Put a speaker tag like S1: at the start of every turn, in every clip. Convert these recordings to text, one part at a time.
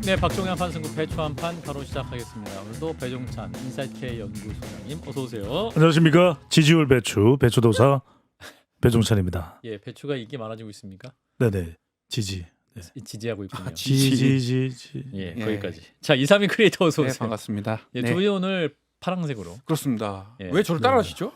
S1: 네, 박종현 판승구 배추 한판 바로 시작하겠습니다. 오늘도 배종찬 인사이트K 연구소장님 어서 오세요.
S2: 안녕하십니까. 지지율 배추도사 배종찬입니다.
S1: 예, 배추가 인기 많아지고 있습니까?
S2: 네네. 지지. 네.
S1: 지지하고 있군요.
S2: 지지.
S1: 예,
S3: 예.
S1: 거기까지. 자, 이삼인 크리에이터 어서 오세요.
S3: 네, 반갑습니다.
S1: 예,
S3: 네.
S1: 두 분이 오늘 파랑색으로.
S3: 그렇습니다.
S1: 예.
S3: 왜 저를 따라하시죠?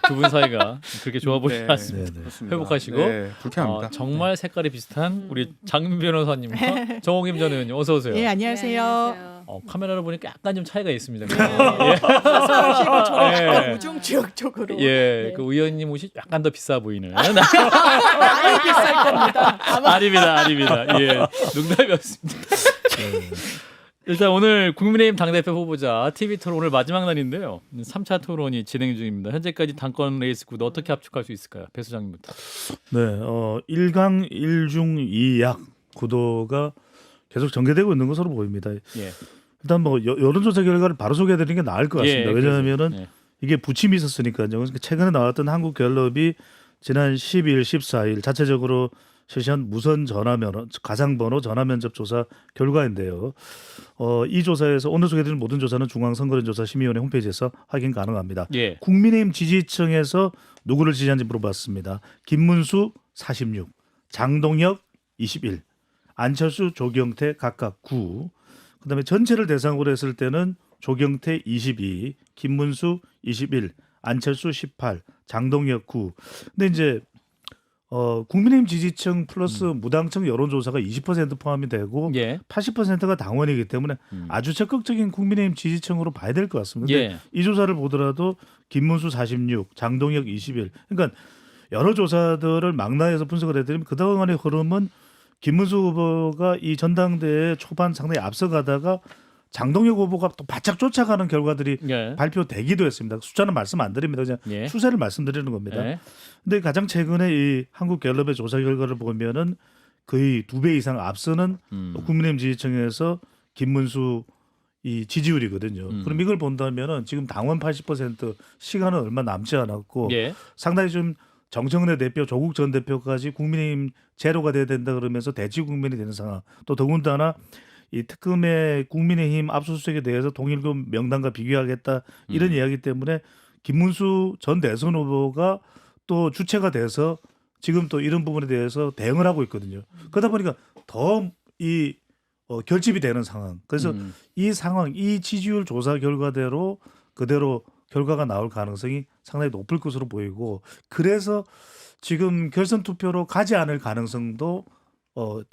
S1: 두 분 사이가 그렇게 좋아 보이지
S3: 네.
S1: 않습니다.
S2: 네네.
S3: 그렇습니다.
S1: 회복하시고.
S3: 네, 불쾌합니다.
S1: 정말 색깔이 비슷한 우리 장민 변호사님과 정홍임 전 의원님 어서 오세요.
S4: 예, 안녕하세요.
S1: 카메라로 보니까 약간 좀 차이가 있습니다.
S4: 말씀하시고 저는
S1: 예.
S4: 약간 우중 지역 쪽으로.
S1: 예,
S4: 네.
S1: 그 의원님 옷이 약간 더 비싸 보이는.
S4: 많이 비쌀 겁니다.
S1: 아닙니다. 예, 농담이었습니다. 일단 오늘 국민의힘 당대표 후보자 TV 토론 오늘 마지막 날인데요. 3차 토론이 진행 중입니다. 현재까지 당권 레이스 구도 어떻게 압축할 수 있을까요? 배 소장님부터.
S2: 네. 1강 1중 2약 구도가 계속 전개되고 있는 것으로 보입니다.
S1: 예.
S2: 일단 뭐 여론조사 결과를 바로 소개해드리는 게 나을 것 같습니다. 왜냐하면은
S1: 예.
S2: 이게 부침이 있었으니까요. 그러니까 최근에 나왔던 한국갤럽이 지난 10일, 14일 자체적으로 실시한 무선 전화면허 가상번호 전화면접 조사 결과인데요. 이 조사에서 오늘 소개해드린 모든 조사는 중앙선거인조사심의위원회 홈페이지에서 확인 가능합니다.
S1: 예.
S2: 국민의힘 지지층에서 누구를 지지하는지 물어봤습니다. 김문수 46, 장동혁 21, 안철수, 조경태 각각 9. 그다음에 전체를 대상으로 했을 때는 조경태 22, 김문수 21, 안철수 18, 장동혁 9. 근데 이제 국민의힘 지지층 플러스 무당층 여론조사가 20% 포함이 되고
S1: 예.
S2: 80%가 당원이기 때문에 아주 적극적인 국민의힘 지지층으로 봐야 될 것 같습니다. 근데
S1: 예.
S2: 이 조사를 보더라도 김문수 46, 장동혁 21. 그러니까 여러 조사들을 망라해서 분석을 해드리면 그동안의 흐름은 김문수 후보가 이 전당대회 초반 상당히 앞서가다가 장동혁 후보가 또 바짝 쫓아가는 결과들이
S1: 예.
S2: 발표되기도 했습니다. 숫자는 말씀 안 드립니다. 그냥
S1: 예.
S2: 추세를 말씀드리는 겁니다.
S1: 예.
S2: 근데 가장 최근에 이 한국갤럽의 조사 결과를 보면은 거의 2배 이상 앞서는 국민의힘 지지층에서 김문수 이 지지율이거든요. 그럼 이걸 본다면은 지금 당원 80% 시간은 얼마 남지 않았고
S1: 예.
S2: 상당히 좀 정청래 대표, 조국 전 대표까지 국민의힘 제로가 돼야 된다 그러면서 대치 국면이 되는 상황. 또 더군다나 이 특검의 국민의힘 압수수색에 대해서 통일교 명단과 비교하겠다 이런 이야기 때문에 김문수 전 대선 후보가 또 주체가 돼서 지금 또 이런 부분에 대해서 대응을 하고 있거든요. 그러다 보니까 더 이 결집이 되는 상황. 그래서 이 상황, 이 지지율 조사 결과대로 그대로 결과가 나올 가능성이 상당히 높을 것으로 보이고 그래서 지금 결선 투표로 가지 않을 가능성도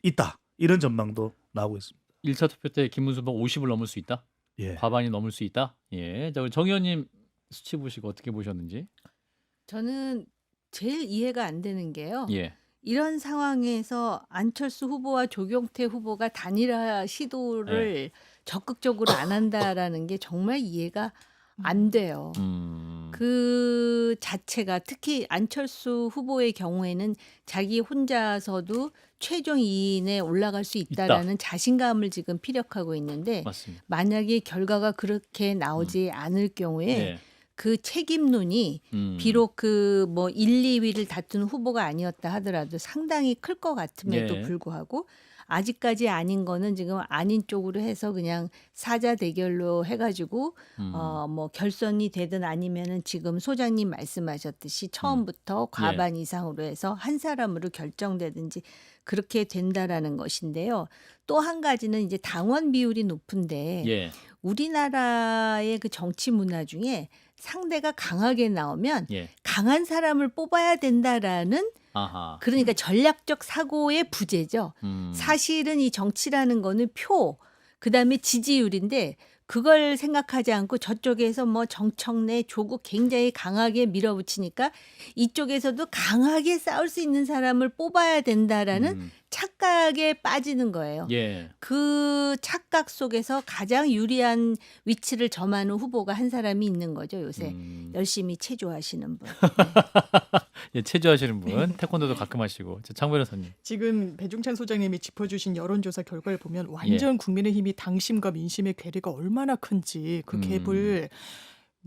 S2: 있다. 이런 전망도 나오고 있습니다.
S1: 1차 투표 때 김문수 후보 50을 넘을 수 있다.
S2: 예.
S1: 과반이 넘을 수 있다. 예. 자, 우리 정 의원님 수치 보시고 어떻게 보셨는지.
S4: 저는 제일 이해가 안 되는 게요.
S1: 예.
S4: 이런 상황에서 안철수 후보와 조경태 후보가 단일화 시도를 적극적으로 안 한다라는 게 정말 이해가 안 돼요. 그 자체가 특히 안철수 후보의 경우에는 자기 혼자서도 최종 2인에 올라갈 수 있다라는 자신감을 지금 피력하고 있는데
S1: 맞습니다.
S4: 만약에 결과가 그렇게 나오지 않을 경우에
S1: 예.
S4: 그 책임론이 비록 그 뭐 1, 2위를 다투는 후보가 아니었다 하더라도 상당히 클 것 같음에도
S1: 예.
S4: 불구하고 아직까지 아닌 거는 지금 아닌 쪽으로 해서 그냥 사자 대결로 해가지고 뭐 결선이 되든 아니면은 지금 소장님 말씀하셨듯이 처음부터 과반 이상으로 해서 한 사람으로 결정되든지 그렇게 된다라는 것인데요. 또 한 가지는 이제 당원 비율이 높은데
S1: 예.
S4: 우리나라의 그 정치 문화 중에 상대가 강하게 나오면
S1: 예.
S4: 강한 사람을 뽑아야 된다라는
S1: 아하.
S4: 그러니까 전략적 사고의 부재죠. 사실은 이 정치라는 거는 표, 그다음에 지지율인데 그걸 생각하지 않고 저쪽에서 뭐 정청래, 조국 굉장히 강하게 밀어붙이니까 이쪽에서도 강하게 싸울 수 있는 사람을 뽑아야 된다라는 착각에 빠지는 거예요.
S1: 예.
S4: 그 착각 속에서 가장 유리한 위치를 점하는 후보가 한 사람이 있는 거죠. 요새 열심히 체조하시는 분.
S1: 예, 체조하시는 분, 태권도도 가끔 하시고. 장 변호사님.
S5: 지금 배종찬 소장님이 짚어주신 여론조사 결과를 보면 완전 국민의힘이 당심과 민심의 괴리가 얼마나 큰지 그 갭을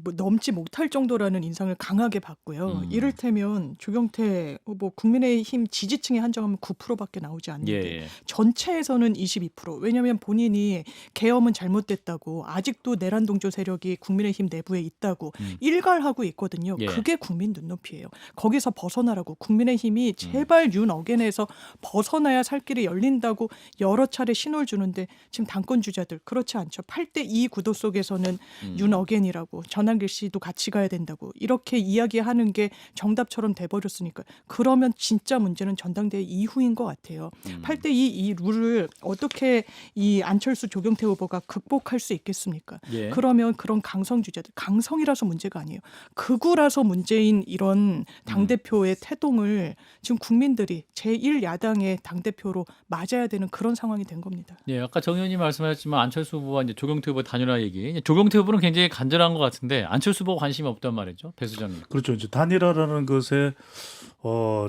S5: 뭐 넘지 못할 정도라는 인상을 강하게 받고요. 이를테면 조경태 후보 국민의힘 지지층에 한정하면 9%밖에 나오지 않는데
S1: 예.
S5: 전체에서는 22%. 왜냐하면 본인이 계엄은 잘못됐다고 아직도 내란동조 세력이 국민의힘 내부에 있다고 일갈하고 있거든요.
S1: 예.
S5: 그게 국민 눈높이에요. 거기서 벗어나라고 국민의힘이 제발 윤 어겐에서 벗어나야 살 길이 열린다고 여러 차례 신호를 주는데 지금 당권 주자들 그렇지 않죠. 8대2 구도 속에서는 윤 어겐이라고 전한길 씨도 같이 가야 된다고 이렇게 이야기하는 게 정답처럼 돼버렸으니까 그러면 진짜 문제는 전당대회 이후인 것 같아요. 8대2 이 룰을 어떻게 이 안철수 조경태 후보가 극복할 수 있겠습니까?
S1: 예.
S5: 그러면 그런 강성 주자들 강성이라서 문제가 아니에요. 극우라서 문제인 이런 당대표의 태동을 지금 국민들이 제1야당의 당대표로 맞아야 되는 그런 상황이 된 겁니다.
S1: 예, 아까 정 의원님 말씀하셨지만 안철수 후보와 이제 조경태 후보 단일화 얘기. 이제 조경태 후보는 굉장히 간절한 것 같은데 안철수 후보가 관심이 없단 말이죠, 배 수장님.
S2: 그렇죠. 이제 단일화라는 것의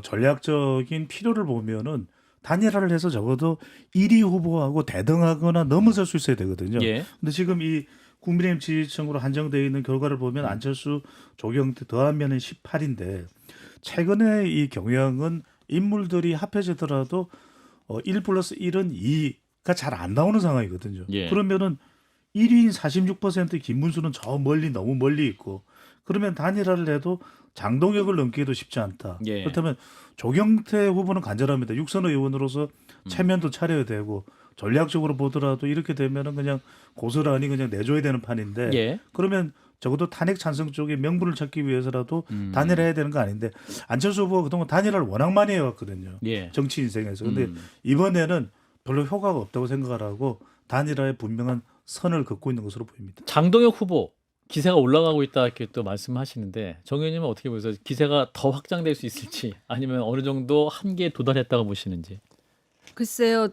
S2: 전략적인 필요를 보면은 단일화를 해서 적어도 1위 후보하고 대등하거나 넘어설 수 있어야 되거든요.
S1: 예.
S2: 근데 지금 이 국민의힘 지지층으로 한정되어 있는 결과를 보면 안철수, 조경태 더하면 18인데 최근에 이 경향은 인물들이 합해지더라도 1 플러스 1은 2가 잘 안 나오는 상황이거든요.
S1: 예.
S2: 그러면은 1위인 46% 김문수는 저 멀리 너무 멀리 있고 그러면 단일화를 해도 장동혁을 넘기기도 쉽지 않다.
S1: 예.
S2: 그렇다면 조경태 후보는 간절합니다. 육선 의원으로서 체면도 차려야 되고 전략적으로 보더라도 이렇게 되면은 그냥 고스란히 그냥 내줘야 되는 판인데
S1: 예.
S2: 그러면 적어도 탄핵 찬성 쪽에 명분을 찾기 위해서라도 단일화해야 되는 거 아닌데 안철수 후보가 그동안 단일화를 워낙 많이 해왔거든요.
S1: 예.
S2: 정치 인생에서. 근데 이번에는 별로 효과가 없다고 생각을 하고 단일화에 분명한 선을 긋고 있는 것으로 보입니다.
S1: 장동혁 후보 기세가 올라가고 있다 이렇게 또 말씀하시는데 정 의원님은 어떻게 보세요? 기세가 더 확장될 수 있을지 아니면 어느 정도 한계에 도달했다고 보시는지.
S4: 글쎄요,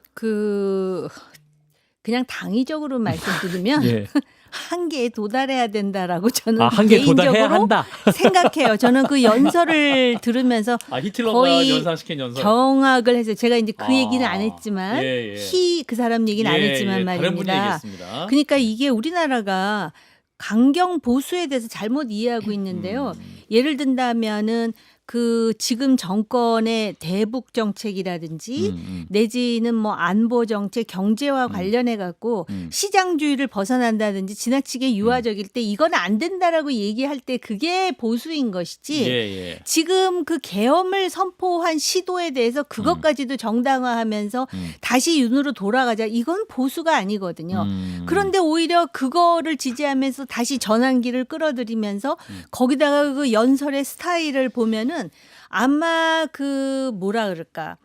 S4: 그냥 당위적으로 말씀드리면
S1: 예.
S4: 한계에 도달해야 된다라고 저는
S1: 아, 한계에
S4: 개인적으로
S1: 도달해야 한다.
S4: 생각해요. 저는 그 연설을 들으면서
S1: 아, 히틀러가
S4: 거의
S1: 연상시킨 연설.
S4: 경악을 해서 제가 이제 그
S1: 아,
S4: 얘기는 안 했지만
S1: 예, 예.
S4: 그 사람 얘기는 안 했지만
S1: 다른 분이
S4: 말입니다.
S1: 얘기했습니다.
S4: 그러니까 이게 우리나라가 강경 보수에 대해서 잘못 이해하고 있는데요. 예를 든다면은 그 지금 정권의 대북 정책이라든지 내지는 뭐 안보 정책, 경제와 관련해 갖고 시장주의를 벗어난다든지 지나치게 유화적일 때 이건 안 된다라고 얘기할 때 그게 보수인 것이지.
S1: 예.
S4: 지금 그 계엄을 선포한 시도에 대해서 그것까지도 정당화하면서 다시 윤으로 돌아가자. 이건 보수가 아니거든요. 그런데 오히려 그거를 지지하면서 다시 전환기를 끌어들이면서 거기다가 그 연설의 스타일을 보면은 아마 그 뭐라 그럴까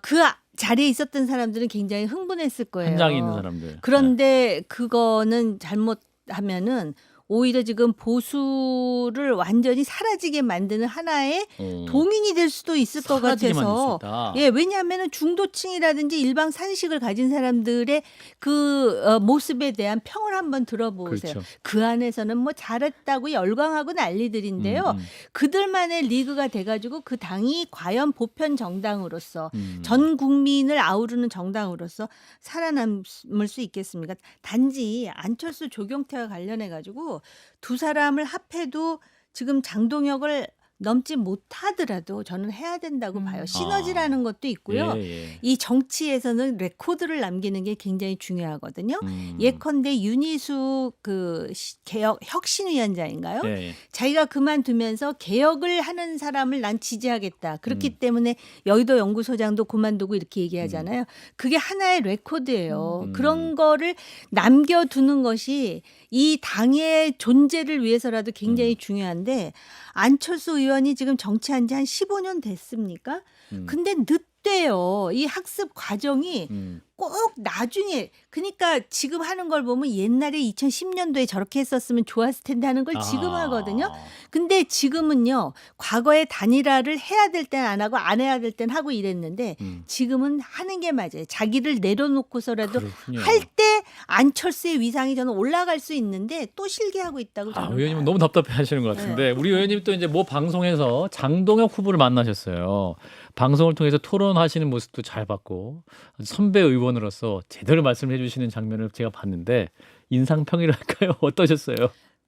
S4: 그 자리에 있었던 사람들은 굉장히 흥분했을 거예요.
S1: 현장에 있는 사람들.
S4: 그런데 그거는 잘못하면은 오히려 지금 보수를 완전히 사라지게 만드는 하나의 동인이 될 수도 있을 것
S1: 사라지게
S4: 같아서.
S1: 만들 수 있다.
S4: 예, 왜냐하면 중도층이라든지 일방 산식을 가진 사람들의 그 모습에 대한 평을 한번 들어보세요.
S1: 그렇죠.
S4: 그 안에서는 뭐 잘했다고 열광하고 난리들인데요. 그들만의 리그가 돼가지고 그 당이 과연 보편 정당으로서 전 국민을 아우르는 정당으로서 살아남을 수 있겠습니까? 단지 안철수 조경태와 관련해 가지고 두 사람을 합해도 지금 장동혁을 넘지 못하더라도 저는 해야 된다고 봐요. 시너지라는 것도 있고요.
S1: 예.
S4: 이 정치에서는 레코드를 남기는 게 굉장히 중요하거든요. 예컨대 윤희수 그 개혁 혁신위원장인가요?
S1: 예.
S4: 자기가 그만두면서 개혁을 하는 사람을 난 지지하겠다. 그렇기 때문에 여의도 연구소장도 그만두고 이렇게 얘기하잖아요. 그게 하나의 레코드예요. 그런 거를 남겨두는 것이 이 당의 존재를 위해서라도 굉장히 중요한데 안철수 의원이 지금 정치한 지 한 15년 됐습니까? 근데 늦대요. 이 학습 과정이 꼭 나중에 그러니까 지금 하는 걸 보면 옛날에 2010년도에 저렇게 했었으면 좋았을 텐데 하는 걸 지금 하거든요. 근데 지금은요. 과거에 단일화를 해야 될 땐 안 하고 안 해야 될 땐 하고 이랬는데 지금은 하는 게 맞아요. 자기를 내려놓고서라도
S1: 그렇군요.
S4: 할 때 안철수의 위상이 저는 올라갈 수 있는데 또 실기하고 있다고 저는
S1: 의원님은
S4: 봐요.
S1: 너무 답답해 하시는 것 같은데 우리 의원님 또 이제 뭐 방송에서 장동혁 후보를 만나셨어요. 방송을 통해서 토론하시는 모습도 잘 봤고 선배 의원으로서 제대로 말씀해 주시는 장면을 제가 봤는데 인상평이랄까요? 어떠셨어요?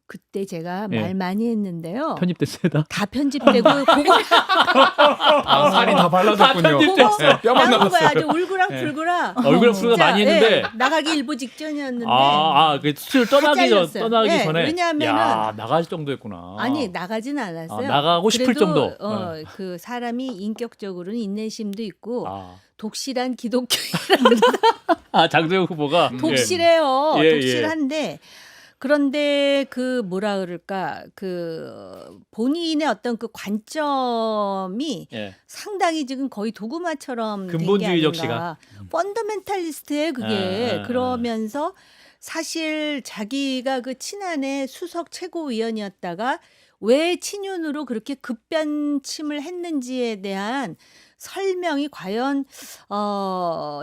S4: 그때 제가
S1: 예.
S4: 말 많이 했는데요.
S1: 편집됐어요, 다.
S4: 다 편집되고 그거
S3: 아, 살이 다 발라졌군요.
S4: 그거
S3: 네, 뼈만
S4: 나온 거야.
S3: 남았어요.
S4: 아주 울그락
S1: 예.
S4: 불그락.
S1: 얼굴 풀가
S4: 진짜,
S1: 많이 했는데
S4: 예, 나가기 일보 직전이었는데
S1: 그 수술 떠나기
S4: 잘렸어요. 예,
S1: 전에
S4: 왜냐하면은-
S1: 야, 나갈 정도였구나.
S4: 아니 나가지는 않았어요.
S1: 나가고 싶을
S4: 그래도,
S1: 정도.
S4: 그 사람이 인격적으로는 인내심도 있고
S1: 아,
S4: 독실한 기독교
S1: 장재욱 후보가
S4: 독실해요.
S1: 예, 예.
S4: 독실한데 그런데 그 뭐라 그럴까 그 본인의 어떤 그 관점이
S1: 예.
S4: 상당히 지금 거의 도구마처럼 된 게
S1: 근본주의적
S4: 아닌가. 펀더멘탈리스트예요 그게. 그러면서 사실 자기가 그 친한의 수석 최고위원이었다가 왜 친윤으로 그렇게 급변침을 했는지에 대한 설명이 과연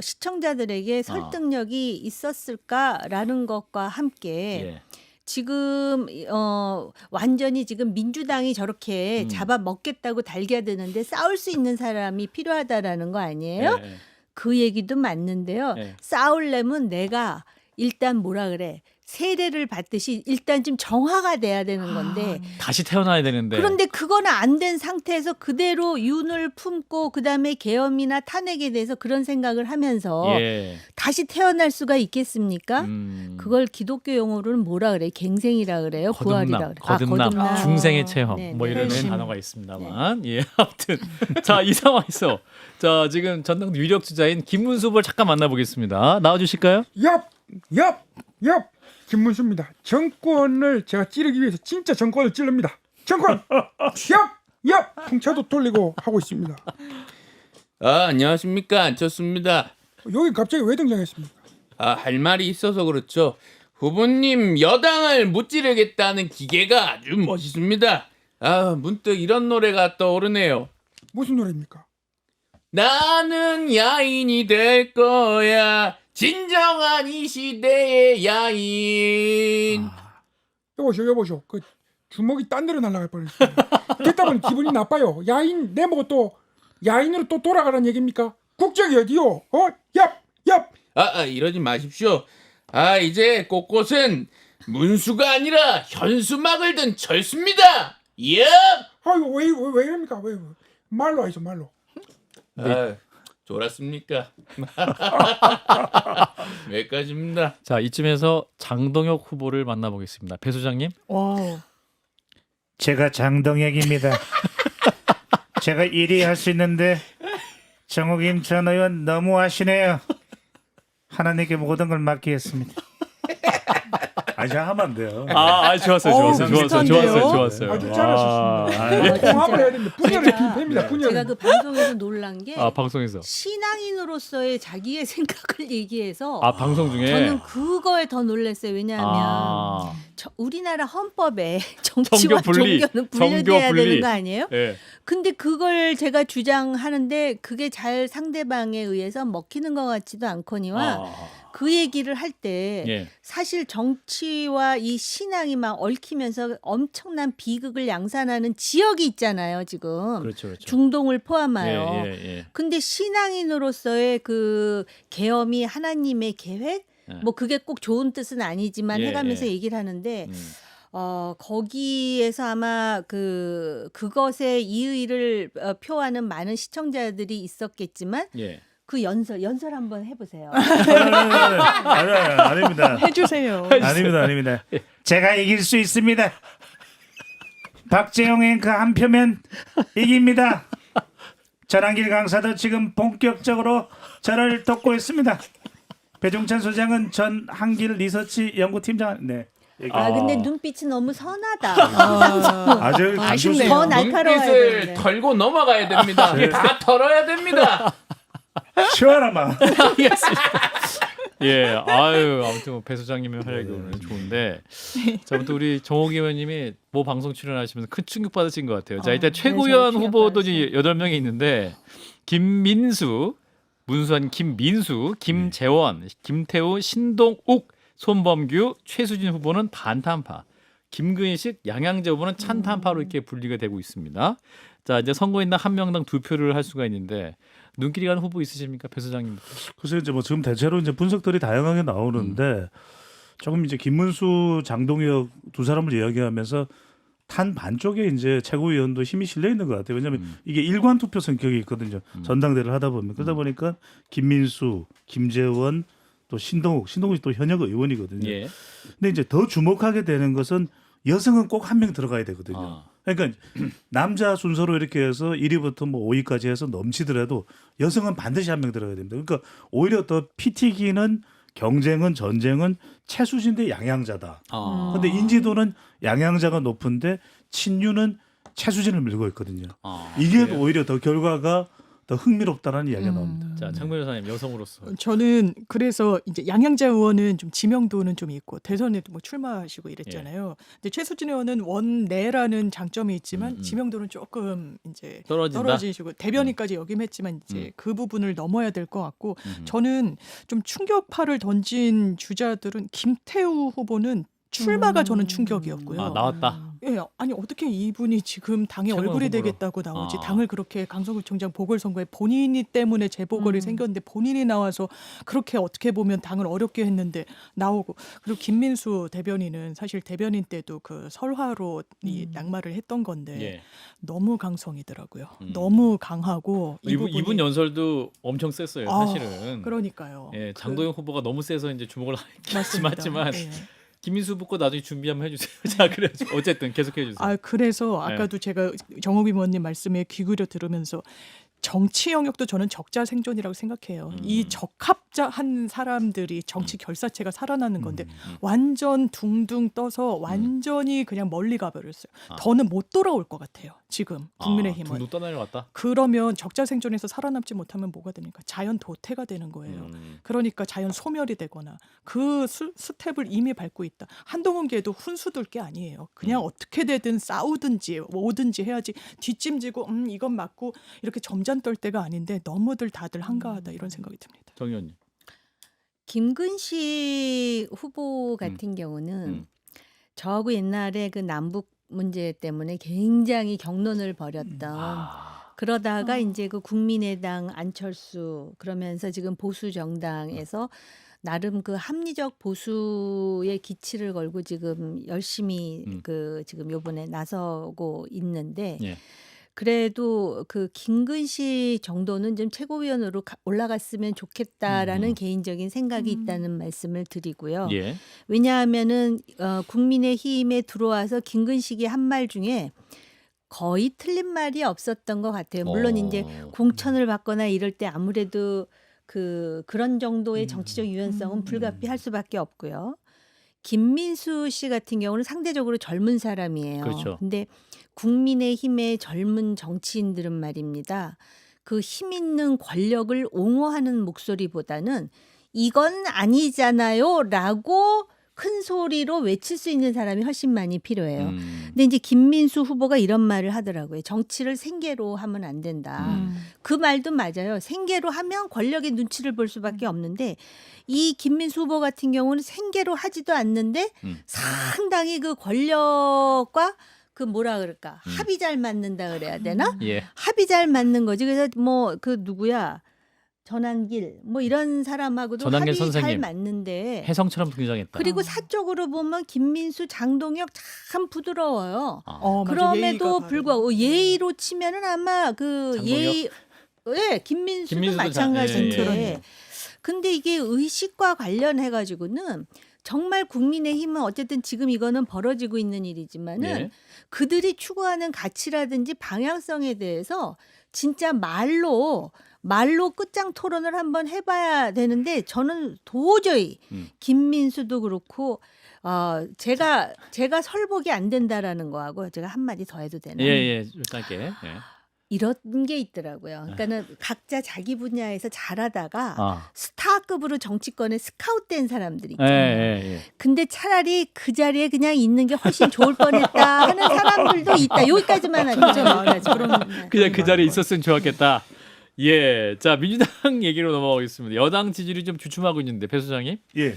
S4: 시청자들에게 설득력이 있었을까라는 것과 함께
S1: 예.
S4: 지금 완전히 지금 민주당이 저렇게 잡아먹겠다고 달겨드는데 싸울 수 있는 사람이 필요하다라는 거 아니에요?
S1: 예.
S4: 그 얘기도 맞는데요.
S1: 예.
S4: 싸우려면 내가 일단 뭐라 그래 세례를 받듯이 일단 좀 정화가 돼야 되는 건데
S1: 다시 태어나야 되는데.
S4: 그런데 그거는 안 된 상태에서 그대로 윤을 품고 그다음에 계엄이나 탄핵에 대해서 그런 생각을 하면서
S1: 예.
S4: 다시 태어날 수가 있겠습니까? 그걸 기독교 용어로는 뭐라 그래? 갱생이라 그래요? 부활이라 그래.
S1: 거듭남, 중생의 체험
S4: 네,
S1: 뭐
S4: 네.
S1: 이런
S5: 혈심.
S1: 단어가 있습니다만 예 아무튼 자 이 상황에서 자 지금 전당대 유력 주자인 김문수 후보를 잠깐 만나보겠습니다. 나와주실까요?
S6: 엽 김문수입니다. 정권을 제가 찌르기 위해서 진짜 정권을 찌릅니다. 정권 엽 풍차도 돌리고 하고 있습니다.
S7: 안녕하십니까, 안철수입니다.
S6: 여기 갑자기 왜 등장했습니까?
S7: 할 말이 있어서 그렇죠. 후보님 여당을 무찌르겠다는 기계가 아주 멋있습니다. 문득 이런 노래가 떠오르네요.
S6: 무슨 노래입니까?
S7: 나는 야인이 될 거야, 진정한 이 시대의 야인.
S6: 여보시오. 그 주먹이 딴 데로 날아갈 뻔했어요. 듣다 보니 기분이 나빠요. 야인 내보고 또 야인으로 또 돌아가라는 얘기입니까? 국적이 어디요? 엽.
S7: 이러지 마십시오. 이제 곳곳은 문수가 아니라 현수막을 든 철수입니다. 예.
S6: 아이고 왜 이럽니까? 왜 말로 하이소 말로.
S7: 졸았습니까? 여기까지입니다.
S1: 자 이쯤에서 장동혁 후보를 만나보겠습니다. 배 소장님.
S5: 와우.
S2: 제가 장동혁입니다. 제가 1위 할 수 있는데 정욱임 전 의원 너무하시네요. 하나님께 모든 걸 맡기겠습니다. 아니 하면 안 돼요.
S1: 좋았어요.
S5: 비슷한데요?
S6: 아주 잘하셨습니다. 통합을 해야 됩니다. 분열을 투입합니다.
S4: 제가
S6: 분열.
S4: 그 방송에서 놀란 게
S1: 방송에서.
S4: 신앙인으로서의 자기의 생각을 얘기해서
S1: 방송 중에.
S4: 저는 그거에 더 놀랐어요. 왜냐하면 우리나라 헌법에 정치와
S1: 정교 분리,
S4: 종교는
S1: 정교
S4: 분리돼야
S1: 분리.
S4: 되는 거 아니에요?
S1: 예.
S4: 근데 그걸 제가 주장하는데 그게 잘 상대방에 의해서 먹히는 것 같지도 않거니와 그 얘기를 할 때
S1: 예.
S4: 사실 정치와 이 신앙이 막 얽히면서 엄청난 비극을 양산하는 지역이 있잖아요, 지금.
S1: 그렇죠.
S4: 중동을 포함하여.
S1: 예.
S4: 근데 신앙인으로서의 그 계엄이 하나님의 계획? 뭐 그게 꼭 좋은 뜻은 아니지만 해가면서 얘기를 하는데 거기에서 아마 그것의 이의를 표하는 많은 시청자들이 있었겠지만 그 연설 한번 해보세요.
S2: 아닙니다.
S5: 해주세요.
S2: 아닙니다. 제가 이길 수 있습니다. 박재용 앵커 한 표면 이깁니다. 전한길 강사도 지금 본격적으로 저를 돕고 있습니다. 배종찬 소장은 전 한길 리서치 연구팀장. 네.
S4: 근데 눈빛이 너무 선하다.
S2: 아주
S5: 아쉽네요.
S4: 더 날카로워야
S7: 눈빛을
S4: 되는데.
S7: 털고 넘어가야 됩니다. 다 털어야 됩니다.
S2: 시원하마.
S1: 예, 아무튼 배 소장님의 활약이 오늘 좋은데, 자, 아무튼 우리 정옥 의원님이 모 방송 출연하시면서 큰 충격 받으신 것 같아요. 자, 일단 최고위원
S4: 저도
S1: 후보도
S4: 충격받았어요.
S1: 8명이 있는데, 김민수, 문수환 김민수, 김재원, 김태우, 신동욱, 손범규, 최수진 후보는 반탄파, 김근식, 양양재 후보는 찬탄파로 이렇게 분리가 되고 있습니다. 자, 이제 선거인단 한 명당 2표를 할 수가 있는데 눈길이 가는 후보 있으십니까, 배 소장님?
S2: 그래서 이제 뭐 지금 대체로 이제 분석들이 다양하게 나오는데 조금 이제 김문수, 장동혁 두 사람을 이야기하면서 탄 반쪽에 이제 최고위원도 힘이 실려 있는 것 같아요. 왜냐하면 이게 일관 투표 성격이 있거든요. 전당대회를 하다 보면 그러다 보니까 김민수, 김재원 또 신동욱이 또 현역 의원이거든요.
S1: 예.
S2: 근데 이제 더 주목하게 되는 것은 여성은 꼭 한 명 들어가야 되거든요.
S1: 아.
S2: 그러니까 남자 순서로 이렇게 해서 1위부터 뭐 5위까지 해서 넘치더라도 여성은 반드시 한 명 들어가야 됩니다. 그러니까 오히려 더 피 튀기는 경쟁은 전쟁은 최수진 대 양양자다.
S1: 아.
S2: 근데 인지도는 양양자가 높은데 친유는 최수진을 밀고 있거든요.
S1: 아.
S2: 이게
S1: 그래요?
S2: 오히려 더 결과가 더 흥미롭다라는 이야기가 나옵니다.
S1: 자, 창문 여사님 여성으로서
S5: 저는 그래서 이제 양양자 의원은 좀 지명도는 좀 있고 대선에도 뭐 출마하시고 이랬잖아요. 근데 최수진 의원은 원내라는 장점이 있지만 지명도는 조금 이제
S1: 떨어진다.
S5: 떨어지시고 대변인까지 역임했지만 이제 그 부분을 넘어야 될 것 같고 저는 좀 충격파를 던진 주자들은 김태우 후보는 출마가 저는 충격이었고요.
S1: 아, 나왔다.
S5: 예, 아니 어떻게 이분이 지금 당의
S1: 최고
S5: 얼굴이
S1: 후보로.
S5: 되겠다고 나오지?
S1: 아.
S5: 당을 그렇게 강서구청장 보궐선거에 본인이 때문에 재보궐이 생겼는데 본인이 나와서 그렇게 어떻게 보면 당을 어렵게 했는데 나오고 그리고 김민수 대변인은 사실 대변인 때도 그 설화로 이 낙마를 했던 건데
S1: 예.
S5: 너무 강성이더라고요. 너무 강하고 이
S1: 이분
S5: 부분이
S1: 연설도 엄청 셌어요,
S5: 아,
S1: 사실은.
S5: 그러니까요.
S1: 예, 장도영 후보가 너무 세서 이제 주목을
S5: 맞습니다.
S1: 하지만
S5: 예.
S1: 김민수 후보 거 나중에 준비 한번 해주세요. 자, 그래 어쨌든 계속해 주세요.
S5: 아 그래서
S1: 네.
S5: 아까도 제가 정옥 의원님 말씀에 귀 기울여 들으면서 정치 영역도 저는 적자 생존이라고 생각해요. 이 적합자한 사람들이 정치 결사체가 살아나는 건데 완전 둥둥 떠서 완전히 그냥 멀리 가버렸어요. 더는 못 돌아올 것 같아요. 지금 국민의힘은.
S1: 둥둥 떠내려왔다.
S5: 그러면 적자 생존에서 살아남지 못하면 뭐가 됩니까? 자연 도태가 되는 거예요. 그러니까 자연 소멸이 되거나 그 스텝을 이미 밟고 있다. 한동훈계도 훈수둘 게 아니에요. 그냥 어떻게 되든 싸우든지 뭐든지 해야지 뒷짐지고 이건 맞고 이렇게 점잖 떨 때가 아닌데 너무들 다들 한가하다 이런 생각이 듭니다.
S1: 정 의원님.
S4: 김근식 후보 같은 경우는 저하고 옛날에 그 남북 문제 때문에 굉장히 격론을 벌였던 그러다가 이제 그 국민의당 안철수 그러면서 지금 보수 정당에서 나름 그 합리적 보수의 기치를 걸고 지금 열심히 그 지금 요번에 나서고 있는데
S1: 예.
S4: 그래도 그 김근식 정도는 좀 최고위원으로 올라갔으면 좋겠다라는 개인적인 생각이 있다는 말씀을 드리고요.
S1: 예.
S4: 왜냐하면은 국민의힘에 들어와서 김근식이 한 말 중에 거의 틀린 말이 없었던 것 같아요. 물론 이제 공천을 받거나 이럴 때 아무래도 그런 정도의 정치적 유연성은 불가피할 수밖에 없고요. 김민수 씨 같은 경우는 상대적으로 젊은 사람이에요.
S1: 그렇죠.
S4: 근데 국민의힘의 젊은 정치인들은 말입니다. 그 힘 있는 권력을 옹호하는 목소리보다는 이건 아니잖아요라고 큰 소리로 외칠 수 있는 사람이 훨씬 많이 필요해요. 근데 이제 김민수 후보가 이런 말을 하더라고요. 정치를 생계로 하면 안 된다. 그 말도 맞아요. 생계로 하면 권력의 눈치를 볼 수밖에 없는데 이 김민수 후보 같은 경우는 생계로 하지도 않는데 상당히 그 권력과 그 뭐라 그럴까 합이 잘 맞는다 그래야 되나?
S1: 예.
S4: 합이 잘 맞는 거지. 그래서 뭐 그 누구야 전한길 뭐 이런 사람하고도
S1: 전한길
S4: 합이 잘
S1: 선생님.
S4: 맞는데
S1: 혜성처럼 등장했다.
S4: 그리고 사적으로 보면 김민수, 장동혁 참 부드러워요.
S5: 맞아.
S4: 그럼에도
S5: 예의가
S4: 불구하고
S5: 바르고.
S4: 예의로 치면은 아마 그
S1: 장동혁?
S4: 예의 예, 김민수도
S1: 김민수도
S4: 마찬가지인데.
S1: 예.
S4: 근데 이게 의식과 관련해 가지고는 정말 국민의힘은 어쨌든 지금 이거는 벌어지고 있는 일이지만은
S1: 예.
S4: 그들이 추구하는 가치라든지 방향성에 대해서 진짜 말로 끝장 토론을 한번 해봐야 되는데 저는 도저히 김민수도 그렇고 제가 설복이 안 된다라는 거하고 제가 한마디 더 해도 되나요?
S1: 예. 짧게. 예.
S4: 이런 게 있더라고요. 그러니까는 각자 자기 분야에서 잘하다가
S1: 아.
S4: 스타급으로 정치권에 스카웃된 사람들이
S1: 예,
S4: 있잖아요.
S1: 예.
S4: 근데 차라리 그 자리에 그냥 있는 게 훨씬 좋을 뻔했다 하는 사람들도 있다. 여기까지만 하죠.
S1: 그냥 그 자리에 있었으면 좋았겠다. 예. 자, 민주당 얘기로 넘어가겠습니다. 여당 지지율이 좀 주춤하고 있는데 배 소장님.
S2: 예.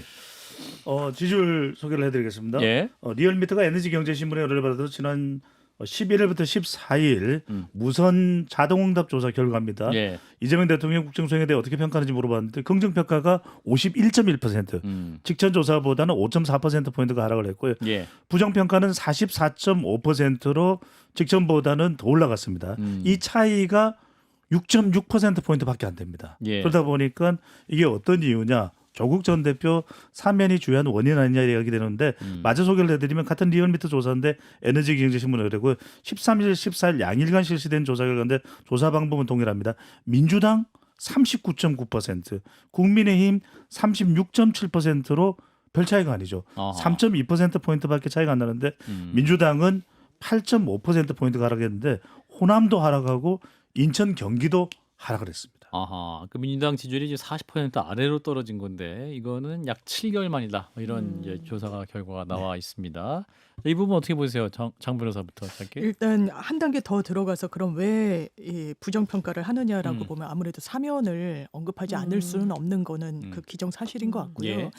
S2: 지지율 소개를 해드리겠습니다.
S1: 예.
S2: 리얼미터가 에너지경제신문에 의뢰를 받아서 지난 11일부터 14일 무선 자동응답 조사 결과입니다.
S1: 예.
S2: 이재명 대통령 국정수행에 대해 어떻게 평가하는지 물어봤는데 긍정평가가 51.1%, 직전 조사보다는 5.4%포인트가 하락을 했고요.
S1: 예.
S2: 부정평가는 44.5%로 직전보다는 더 올라갔습니다. 이 차이가 6.6%포인트밖에 안 됩니다.
S1: 예.
S2: 그러다 보니까 이게 어떤 이유냐. 조국 전 대표 사면이 주요한 원인 아니냐 이야기 되는데 마저 소개를 해드리면 같은 리얼미터 조사인데 에너지경제신문에 그러고 13일, 14일 양일간 실시된 조사 결과인데 조사 방법은 동일합니다. 민주당 39.9%, 국민의힘 36.7%로 별 차이가 아니죠.
S1: 아하.
S2: 3.2%포인트밖에 차이가 안 나는데 민주당은 8.5%포인트가 하락했는데 호남도 하락하고 인천, 경기도 하락을 했습니다.
S1: 아하, 그 민주당 지지율이 이제 40% 아래로 떨어진 건데 이거는 약 7개월 만이다. 이런 이제 조사가 결과가 나와 있습니다. 이 부분 어떻게 보세요, 장 변호사부터 짧게?
S5: 일단 한 단계 더 들어가서 그럼 왜 이 부정평가를 하느냐라고 보면 아무래도 사면을 언급하지 않을 수는 없는 거는 그 기정사실인 것 같고요.
S1: 예.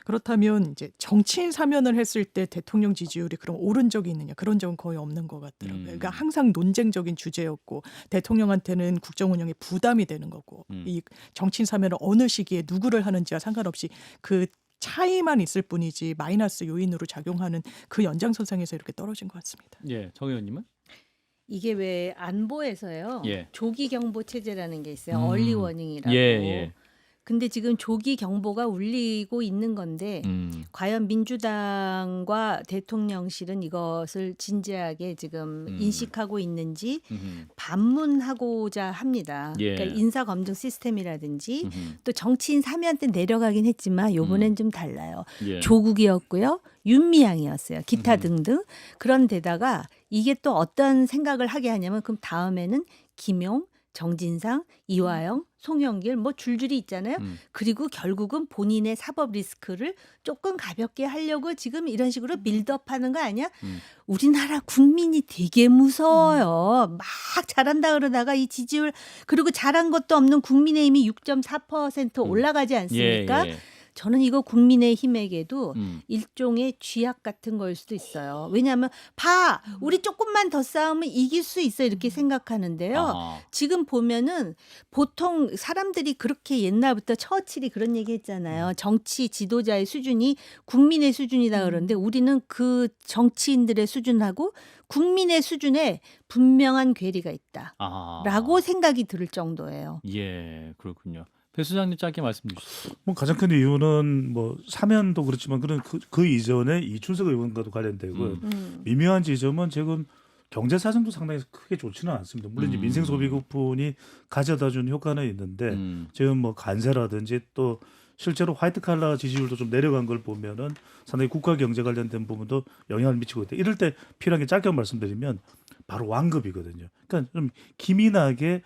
S5: 그렇다면 이제 정치인 사면을 했을 때 대통령 지지율이 그럼 오른 적이 있느냐 그런 적은 거의 없는 것 같더라고요. 그러니까 항상 논쟁적인 주제였고 대통령한테는 국정 운영에 부담이 되는 거고 이 정치인 사면을 어느 시기에 누구를 하는지와 상관없이 그 차이만 있을 뿐이지 마이너스 요인으로 작용하는 그 연장선상에서 이렇게 떨어진 것 같습니다.
S1: 예, 정 의원님은?
S4: 이게 왜 안보에서요.
S1: 예.
S4: 조기 경보 체제라는 게 있어요. 얼리 워닝이라고.
S1: 예, 예.
S4: 근데 지금 조기 경보가 울리고 있는 건데 과연 민주당과 대통령실은 이것을 진지하게 지금 인식하고 있는지 반문하고자 합니다.
S1: 예.
S4: 그러니까 인사 검증 시스템이라든지 또 정치인 사면 때 내려가긴 했지만 요번엔 좀 달라요.
S1: 예.
S4: 조국이었고요. 윤미향이었어요. 기타 등등. 그런데다가 이게 또 어떤 생각을 하게 하냐면 그럼 다음에는 김용, 정진상, 이화영, 송영길 뭐 줄줄이 있잖아요. 그리고 결국은 본인의 사법 리스크를 조금 가볍게 하려고 지금 이런 식으로 빌드업하는 거 아니야? 우리나라 국민이 되게 무서워요. 막 잘한다 그러다가 이 지지율 그리고 잘한 것도 없는 국민의힘이 6.4% 올라가지 않습니까?
S1: 예, 예.
S4: 저는 이거 국민의힘에게도 일종의 쥐약 같은 걸 수도 있어요. 왜냐하면 봐, 우리 조금만 더 싸우면 이길 수 있어 이렇게 생각하는데요.
S1: 아하.
S4: 지금 보면은 보통 사람들이 그렇게 옛날부터 처칠이 그런 얘기했잖아요. 정치 지도자의 수준이 국민의 수준이다 그러는데 우리는 그 정치인들의 수준하고 국민의 수준에 분명한 괴리가
S1: 아하.
S4: 있다라고 생각이 들 정도예요.
S1: 예, 그렇군요. 배 수장님 짧게 말씀 주시죠.
S2: 뭐 가장 큰 이유는 뭐 사면도 그렇지만 그런 그 이전에 이춘석 의원과도 관련되고 미묘한 지점은 지금 경제 사정도 상당히 크게 좋지는 않습니다. 물론 이제 민생 소비 쿠폰이 가져다준 효과는 있는데 지금 뭐 관세라든지 또 실제로 화이트 칼라 지지율도 좀 내려간 걸 보면은 상당히 국가 경제 관련된 부분도 영향을 미치고 있다. 이럴 때 필요한 게 짧게 말씀드리면 바로 완급이거든요. 그러니까 좀 기민하게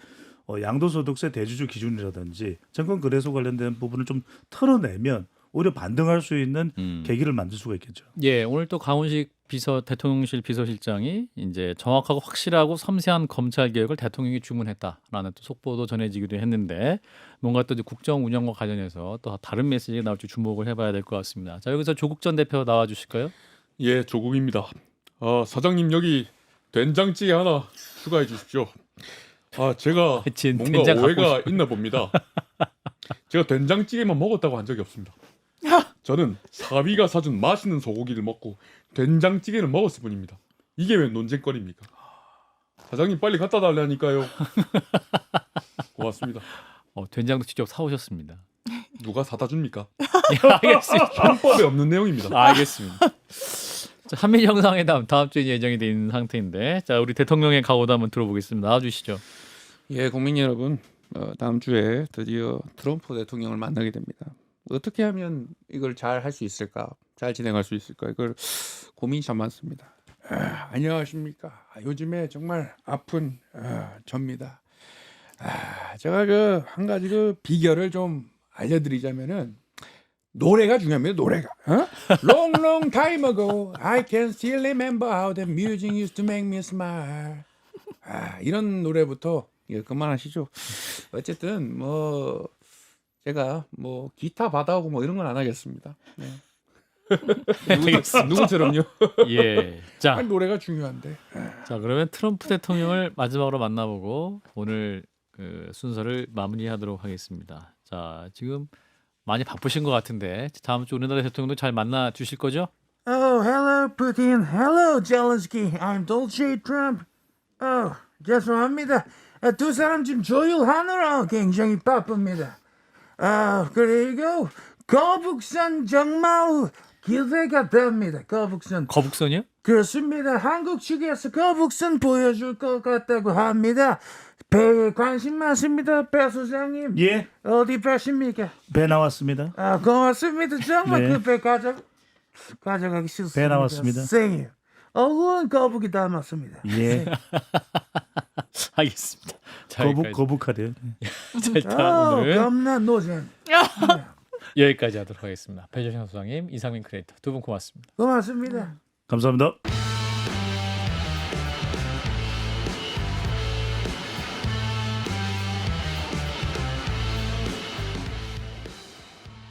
S2: 양도소득세 대주주 기준이라든지 정권거래소 관련된 부분을 좀 털어내면 오히려 반등할 수 있는 계기를 만들 수가 있겠죠.
S1: 예, 오늘 또 강훈식 대통령실 비서실장이 이제 정확하고 확실하고 섬세한 검찰 개혁을 대통령이 주문했다라는 또 속보도 전해지기도 했는데 뭔가 또 이제 국정 운영과 관련해서 또 다른 메시지가 나올지 주목을 해봐야 될 것 같습니다. 자, 여기서 조국 전 대표 나와 주실까요?
S3: 예, 조국입니다. 사장님 여기 된장찌개 하나 추가해 주십시오. 제가 뭔가
S1: 된장 갖고
S3: 오해가 있나 봅니다. 제가 된장찌개만 먹었다고 한 적이 없습니다. 저는 사위가 사준 맛있는 소고기를 먹고 된장찌개를 먹었을 뿐입니다. 이게 왜 논쟁거리입니까? 사장님 빨리 갖다 달라니까요. 고맙습니다.
S1: 된장도 직접 사오셨습니다.
S3: 누가 사다 줍니까?
S1: 예, 알겠습니다.
S3: 헌법에 없는 내용입니다.
S1: 알겠습니다. 자, 한미 정상회담 다음 주에 예정이 돼 있는 상태인데, 자 우리 대통령의 각오도 한번 들어보겠습니다. 나와주시죠.
S7: 예, 국민 여러분, 다음 주에 드디어 트럼프 대통령을 만나게 됩니다. 어떻게 하면 이걸 잘 할 수 있을까, 잘 진행할 수 있을까, 이걸 고민이 참 많습니다. 안녕하십니까? 요즘에 정말 아픈 접니다. 제가 한 가지 비결을 좀 알려드리자면은 노래가 중요합니다. 노래가. Long, long time ago, I can still remember how the music used to make me smile. 이런 노래부터 그만하시죠. 어쨌든 제가 기타 받아오고 이런 건 안 하겠습니다. 네.
S3: 누구처럼요?
S1: 예. 자,
S6: 아니, 노래가 중요한데.
S1: 자 그러면 트럼프 대통령을 마지막으로 만나보고 오늘 그 순서를 마무리하도록 하겠습니다. 자, 지금 많이 바쁘신 것 같은데 다음 주 우리나라 대통령도 잘 만나 주실 거죠?
S8: Oh, hello, Putin. Hello, Zelensky. I'm Donald Trump. 죄송합니다. 두 사람 지금 조율하느라 굉장히 바쁩니다. 그리고 거북선 정말 기대가 됩니다. 거북선.
S1: 거북선이요?
S8: 그렇습니다. 한국 측에서 거북선 보여줄 것 같다고 합니다. 배에 관심 많습니다, 배 소장님.
S2: 예,
S8: 어디 배십니까?
S2: 배 나왔습니다.
S8: 고맙습니다. 정말
S2: 네.
S8: 그 배 가져가기 싫습니다.
S2: 배 나왔습니다.
S8: 생일. 얼굴은 거북이 닮았습니다.
S2: 예,
S1: 알겠습니다. 자,
S2: 거북하대요.
S1: 자, 일단 오늘은
S8: 겁나 노잼.
S1: 여기까지 하도록 하겠습니다. 배재신 소장님, 이상민 크리에이터 두 분 고맙습니다.
S8: 고맙습니다.
S2: 감사합니다.